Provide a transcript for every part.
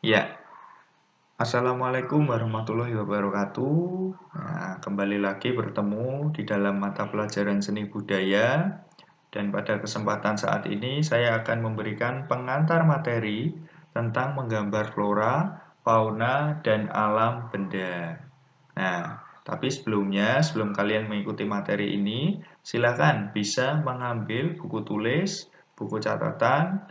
Ya, Assalamualaikum warahmatullahi wabarakatuh. Nah, kembali lagi bertemu di dalam mata pelajaran seni budaya. Dan pada kesempatan saat ini saya akan memberikan pengantar materi tentang menggambar flora, fauna, dan alam benda. Nah, tapi sebelum kalian mengikuti materi ini, silakan bisa mengambil buku tulis, buku catatan,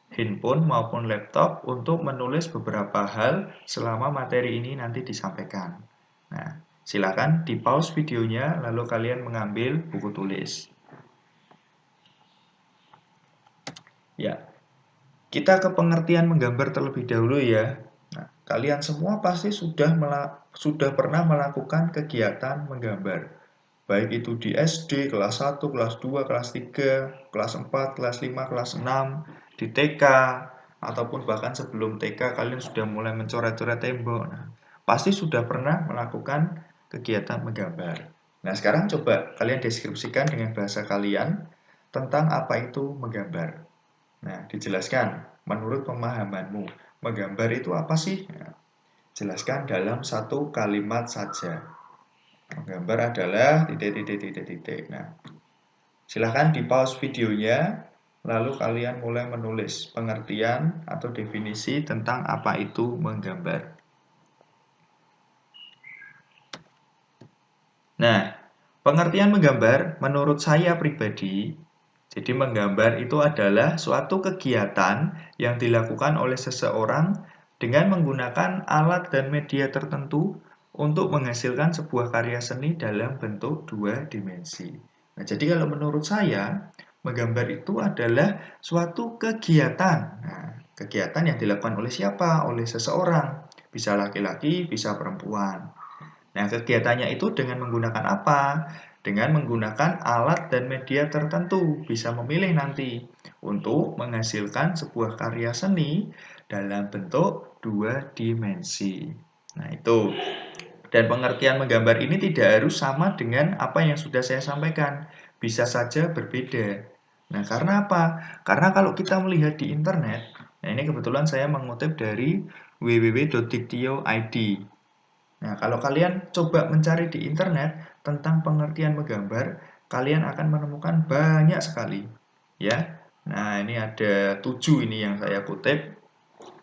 handphone maupun laptop untuk menulis beberapa hal selama materi ini nanti disampaikan. Nah, silakan di pause videonya lalu kalian mengambil buku tulis. Ya, kita ke pengertian menggambar terlebih dahulu ya. Nah, kalian semua pasti sudah pernah melakukan kegiatan menggambar. Baik itu di SD, kelas 1, kelas 2, kelas 3, kelas 4, kelas 5, kelas 6, di TK, ataupun bahkan sebelum TK kalian sudah mulai mencoret-coret tembok. Nah, pasti sudah pernah melakukan kegiatan menggambar. Nah, sekarang coba kalian deskripsikan dengan bahasa kalian tentang apa itu menggambar. Nah, dijelaskan menurut pemahamanmu, menggambar itu apa sih? Nah, jelaskan dalam satu kalimat saja. Menggambar adalah titik. Nah, silahkan di pause videonya, lalu kalian mulai menulis pengertian atau definisi tentang apa itu menggambar. Nah, pengertian menggambar menurut saya pribadi, jadi menggambar itu adalah suatu kegiatan yang dilakukan oleh seseorang dengan menggunakan alat dan media tertentu untuk menghasilkan sebuah karya seni dalam bentuk dua dimensi. Nah, jadi kalau menurut saya, menggambar itu adalah suatu kegiatan. Nah, kegiatan yang dilakukan oleh siapa? Oleh seseorang. Bisa laki-laki, bisa perempuan. Nah, kegiatannya itu dengan menggunakan apa? Dengan menggunakan alat dan media tertentu. Bisa memilih nanti untuk menghasilkan sebuah karya seni dalam bentuk dua dimensi. Nah, itu. Dan pengertian menggambar ini tidak harus sama dengan apa yang sudah saya sampaikan. Bisa saja berbeda. Nah, karena apa? Karena kalau kita melihat di internet, nah ini kebetulan saya mengutip dari www.diktio.id. Nah, kalau kalian coba mencari di internet tentang pengertian menggambar, kalian akan menemukan banyak sekali. Ya, nah ini ada 7 ini yang saya kutip.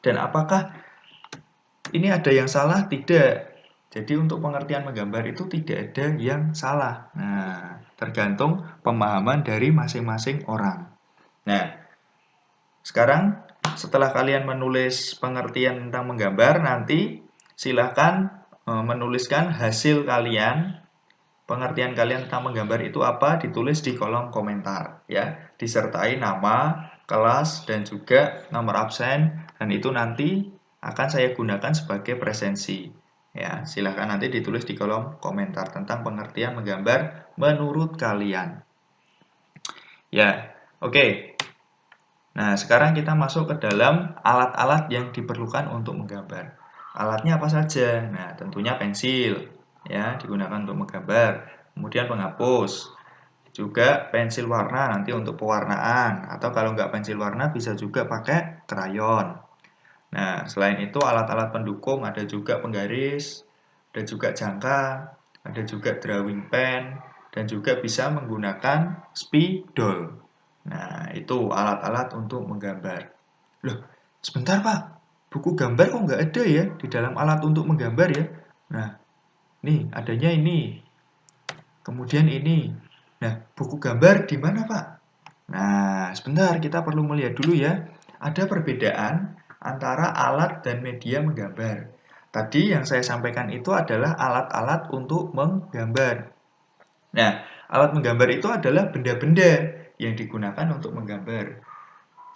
Dan apakah ini ada yang salah? Tidak. Jadi untuk pengertian menggambar itu tidak ada yang salah. Nah, tergantung pemahaman dari masing-masing orang. Nah, sekarang setelah kalian menulis pengertian tentang menggambar, nanti silahkan menuliskan hasil kalian, pengertian kalian tentang menggambar itu apa, ditulis di kolom komentar ya, disertai nama, kelas dan juga nomor absen, dan itu nanti akan saya gunakan sebagai presensi. Ya, silahkan nanti ditulis di kolom komentar tentang pengertian menggambar menurut kalian. Ya, oke. Nah, sekarang kita masuk ke dalam alat-alat yang diperlukan untuk menggambar. Alatnya apa saja? Nah, tentunya pensil, ya, digunakan untuk menggambar. Kemudian penghapus, juga pensil warna nanti untuk pewarnaan. Atau kalau nggak pensil warna, bisa juga pakai krayon. Nah, selain itu alat-alat pendukung ada juga penggaris, ada juga jangka, ada juga drawing pen, dan juga bisa menggunakan spidol. Nah, itu alat-alat untuk menggambar. Loh, sebentar Pak, buku gambar kok nggak ada ya di dalam alat untuk menggambar ya? Nah, nih adanya ini, kemudian ini. Nah, buku gambar di mana Pak? Nah, sebentar kita perlu melihat dulu ya. Ada perbedaan antara alat dan media menggambar. Tadi yang saya sampaikan itu adalah alat-alat untuk menggambar. Nah, alat menggambar itu adalah benda-benda yang digunakan untuk menggambar.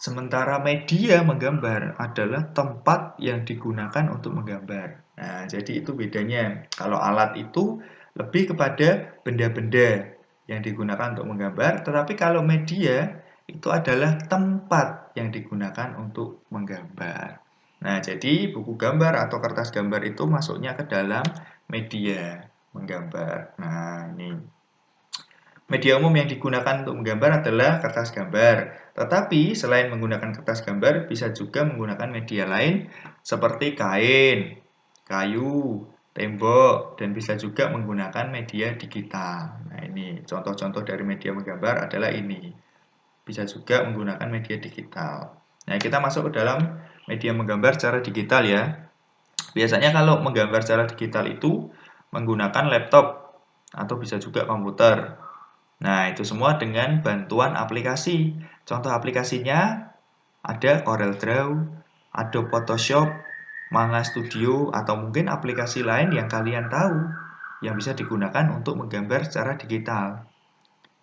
Sementara media menggambar adalah tempat yang digunakan untuk menggambar. Nah, jadi itu bedanya. Kalau alat itu lebih kepada benda-benda yang digunakan untuk menggambar, tetapi kalau media itu adalah tempat yang digunakan untuk menggambar. Nah, jadi buku gambar atau kertas gambar itu masuknya ke dalam media menggambar. Nah, ini. Media umum yang digunakan untuk menggambar adalah kertas gambar. Tetapi selain menggunakan kertas gambar, bisa juga menggunakan media lain seperti kain, kayu, tembok, dan bisa juga menggunakan media digital. Nah, ini contoh-contoh dari media menggambar adalah ini. Bisa juga menggunakan media digital. Nah, kita masuk ke dalam media menggambar secara digital ya. Biasanya kalau menggambar secara digital itu menggunakan laptop atau bisa juga komputer. Nah, itu semua dengan bantuan aplikasi. Contoh aplikasinya ada CorelDRAW, Adobe Photoshop, Manga Studio, atau mungkin aplikasi lain yang kalian tahu yang bisa digunakan untuk menggambar secara digital.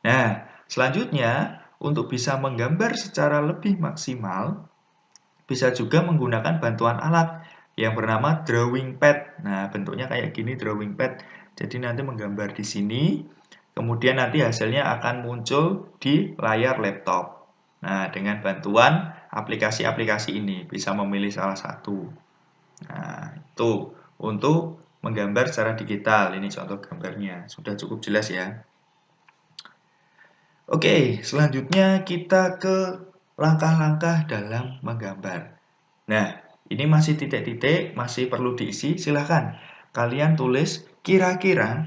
Nah, selanjutnya untuk bisa menggambar secara lebih maksimal, bisa juga menggunakan bantuan alat yang bernama drawing pad. Nah, bentuknya kayak gini drawing pad. Jadi nanti menggambar di sini, kemudian nanti hasilnya akan muncul di layar laptop. Nah, dengan bantuan aplikasi-aplikasi ini bisa memilih salah satu. Nah, itu untuk menggambar secara digital. Ini contoh gambarnya. Sudah cukup jelas ya. Oke, selanjutnya kita ke langkah-langkah dalam menggambar. Nah, ini masih titik-titik, masih perlu diisi. Silahkan kalian tulis kira-kira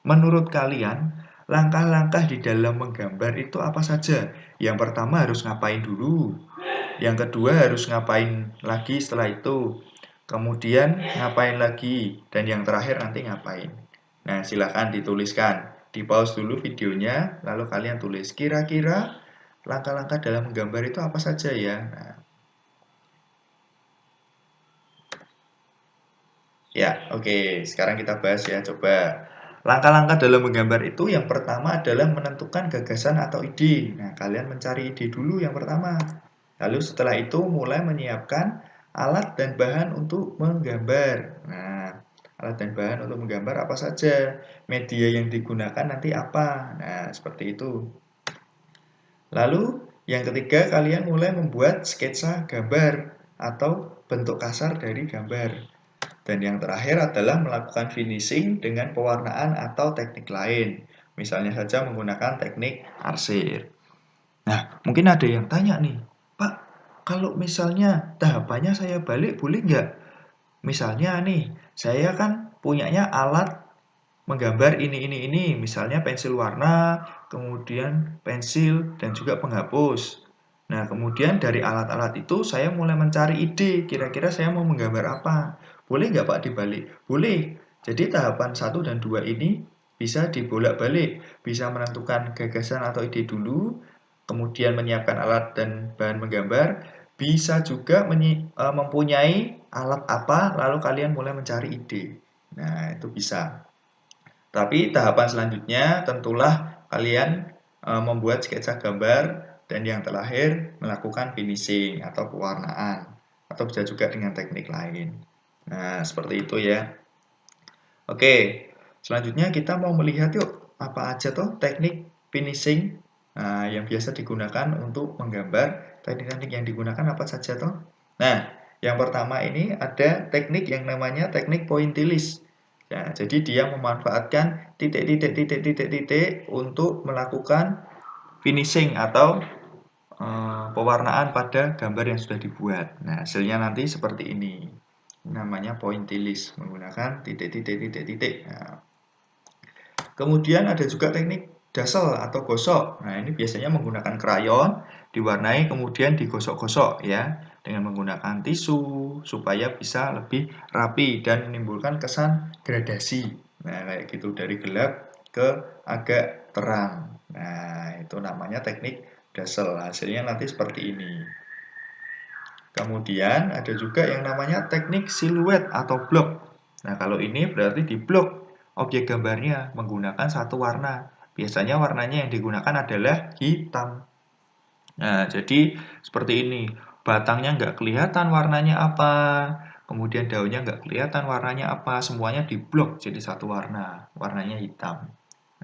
menurut kalian langkah-langkah di dalam menggambar itu apa saja. Yang pertama harus ngapain dulu. Yang kedua harus ngapain lagi setelah itu. Kemudian ngapain lagi. Dan yang terakhir nanti ngapain. Nah, silahkan dituliskan. Di pause dulu videonya, lalu kalian tulis kira-kira langkah-langkah dalam menggambar itu apa saja ya. Nah, ya, oke. Sekarang kita bahas ya, coba. Langkah-langkah dalam menggambar itu yang pertama adalah menentukan gagasan atau ide. Nah, kalian mencari ide dulu yang pertama. Lalu setelah itu mulai menyiapkan alat dan bahan untuk menggambar. Nah, alat dan bahan untuk menggambar apa saja? Media yang digunakan nanti apa? Nah, seperti itu. Lalu, yang ketiga, kalian mulai membuat sketsa gambar atau bentuk kasar dari gambar. Dan yang terakhir adalah melakukan finishing dengan pewarnaan atau teknik lain. Misalnya saja menggunakan teknik arsir. Nah, mungkin ada yang tanya nih, Pak, kalau misalnya tahapannya saya balik, boleh nggak? Misalnya nih, saya kan punyanya alat menggambar ini. Misalnya pensil warna, kemudian pensil, dan juga penghapus. Nah, kemudian dari alat-alat itu saya mulai mencari ide, kira-kira saya mau menggambar apa. Boleh nggak Pak dibalik? Boleh. Jadi tahapan 1 dan 2 ini bisa dibolak-balik. Bisa menentukan gagasan atau ide dulu, kemudian menyiapkan alat dan bahan menggambar, bisa juga mempunyai alat apa, lalu kalian mulai mencari ide. Nah, itu bisa. Tapi tahapan selanjutnya tentulah kalian membuat sketsa gambar dan yang terakhir melakukan finishing atau pewarnaan atau bisa juga dengan teknik lain. Nah, seperti itu ya. Oke, selanjutnya kita mau melihat yuk apa aja tuh teknik finishing yang biasa digunakan untuk menggambar. Teknik-teknik yang digunakan apa saja tuh? Nah, yang pertama ini ada teknik yang namanya teknik pointillist. Ya, jadi dia memanfaatkan titik-titik untuk melakukan finishing atau pewarnaan pada gambar yang sudah dibuat. Nah, hasilnya nanti seperti ini. Namanya pointillist, menggunakan titik-titik. Nah, kemudian ada juga teknik dazzle atau gosok. Nah, ini biasanya menggunakan krayon, diwarnai kemudian digosok-gosok ya, dengan menggunakan tisu supaya bisa lebih rapi dan menimbulkan kesan gradasi. Nah, kayak gitu dari gelap ke agak terang. Nah, itu namanya teknik dazzle. Hasilnya nanti seperti ini. Kemudian ada juga yang namanya teknik siluet atau blok. Nah, kalau ini berarti di blok objek gambarnya menggunakan satu warna. Biasanya warnanya yang digunakan adalah hitam. Nah, jadi seperti ini. Batangnya nggak kelihatan warnanya apa. Kemudian daunnya nggak kelihatan warnanya apa. Semuanya di blok jadi satu warna. Warnanya hitam.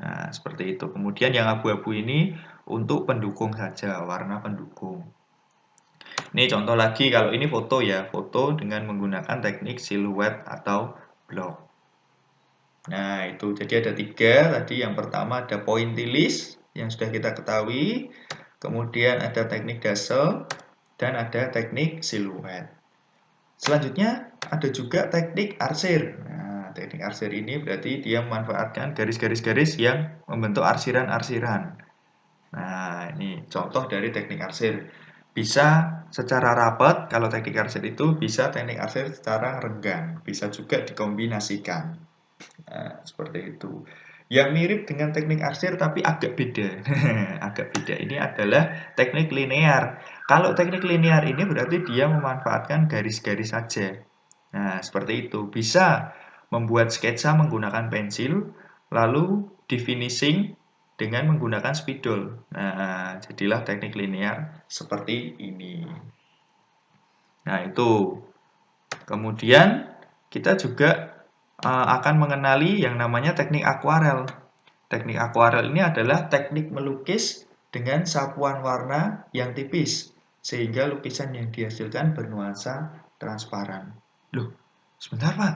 Nah, seperti itu. Kemudian yang abu-abu ini untuk pendukung saja, warna pendukung. Ini contoh lagi, kalau ini foto ya, foto dengan menggunakan teknik siluet atau blok. Nah, itu jadi ada 3 tadi. Yang pertama ada pointillist, yang sudah kita ketahui. Kemudian ada teknik Dassel dan ada teknik siluet. Selanjutnya ada juga teknik arsir. Nah, teknik arsir ini berarti dia memanfaatkan garis-garis-garis yang membentuk arsiran-arsiran. Nah, ini contoh dari teknik arsir. Bisa secara rapat, kalau teknik arsir itu bisa teknik arsir secara renggang. Bisa juga dikombinasikan. Nah, seperti itu. Yang mirip dengan teknik arsir tapi agak beda. Agak beda. Ini adalah teknik linear. Kalau teknik linear ini berarti dia memanfaatkan garis-garis saja. Nah, seperti itu. Bisa membuat sketsa menggunakan pensil, lalu di finishing dengan menggunakan spidol. Nah, jadilah teknik linear seperti ini. Nah, itu. Kemudian kita juga akan mengenali yang namanya teknik akuarel. Teknik akuarel ini adalah teknik melukis dengan sapuan warna yang tipis, sehingga lukisan yang dihasilkan bernuansa transparan. Loh, sebentar Pak,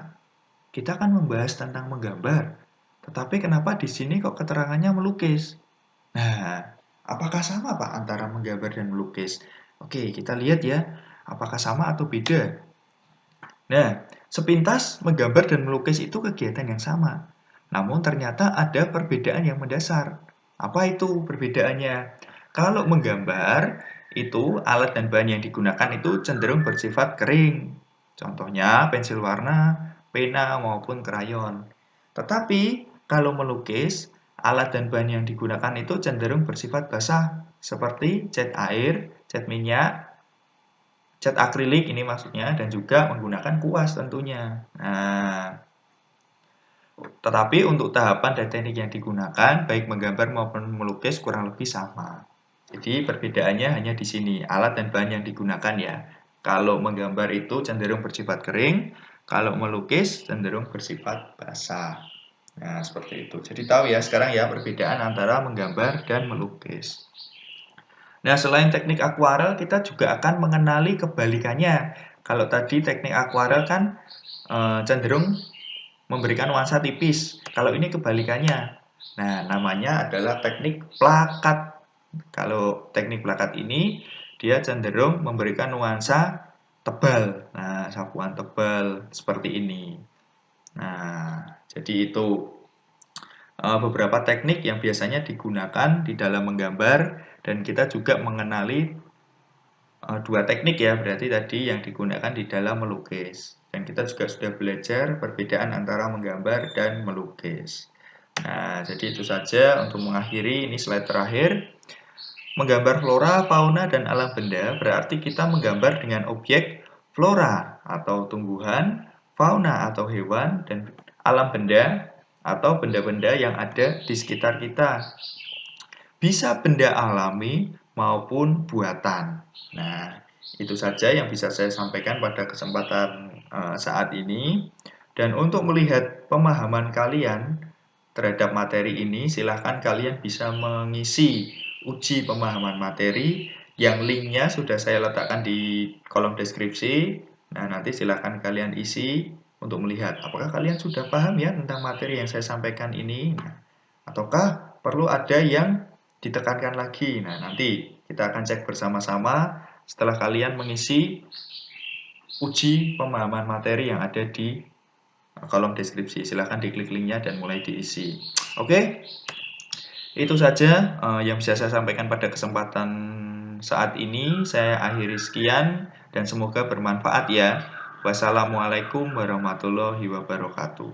kita kan membahas tentang menggambar, tetapi kenapa di sini kok keterangannya melukis? Nah, apakah sama Pak antara menggambar dan melukis? Oke, kita lihat ya, apakah sama atau beda? Nah, sepintas menggambar dan melukis itu kegiatan yang sama. Namun ternyata ada perbedaan yang mendasar. Apa itu perbedaannya? Kalau menggambar, itu alat dan bahan yang digunakan itu cenderung bersifat kering. Contohnya pensil warna, pena, maupun krayon. Tetapi kalau melukis, alat dan bahan yang digunakan itu cenderung bersifat basah, seperti cat air, cat minyak, cat akrilik ini maksudnya, dan juga menggunakan kuas tentunya. Nah, tetapi untuk tahapan dan teknik yang digunakan, baik menggambar maupun melukis kurang lebih sama. Jadi perbedaannya hanya di sini, alat dan bahan yang digunakan ya. Kalau menggambar itu cenderung bersifat kering, kalau melukis cenderung bersifat basah. Nah, seperti itu. Jadi tahu ya sekarang ya perbedaan antara menggambar dan melukis. Nah, selain teknik akuarel, kita juga akan mengenali kebalikannya. Kalau tadi teknik akuarel kan cenderung memberikan nuansa tipis. Kalau ini kebalikannya. Nah, namanya adalah teknik plakat. Kalau teknik plakat ini, dia cenderung memberikan nuansa tebal. Nah, sapuan tebal seperti ini. Nah, jadi itu beberapa teknik yang biasanya digunakan di dalam menggambar, dan kita juga mengenali dua teknik ya, berarti tadi yang digunakan di dalam melukis. Dan kita juga sudah belajar perbedaan antara menggambar dan melukis. Nah, jadi itu saja untuk mengakhiri, ini slide terakhir. Menggambar flora, fauna, dan alam benda berarti kita menggambar dengan objek flora atau tumbuhan, fauna atau hewan, dan alam benda atau benda-benda yang ada di sekitar kita. Bisa benda alami maupun buatan. Nah, itu saja yang bisa saya sampaikan pada kesempatan saat ini. Dan untuk melihat pemahaman kalian terhadap materi ini, silahkan kalian bisa mengisi uji pemahaman materi yang linknya sudah saya letakkan di kolom deskripsi. Nah, nanti silahkan kalian isi untuk melihat apakah kalian sudah paham ya tentang materi yang saya sampaikan ini. Nah, ataukah perlu ada yang ditekankan lagi. Nah, nanti kita akan cek bersama-sama setelah kalian mengisi uji pemahaman materi yang ada di kolom deskripsi. Silahkan diklik linknya dan mulai diisi. Oke, itu saja yang bisa saya sampaikan pada kesempatan saat ini. Saya akhiri sekian dan semoga bermanfaat ya. Wassalamualaikum warahmatullahi wabarakatuh.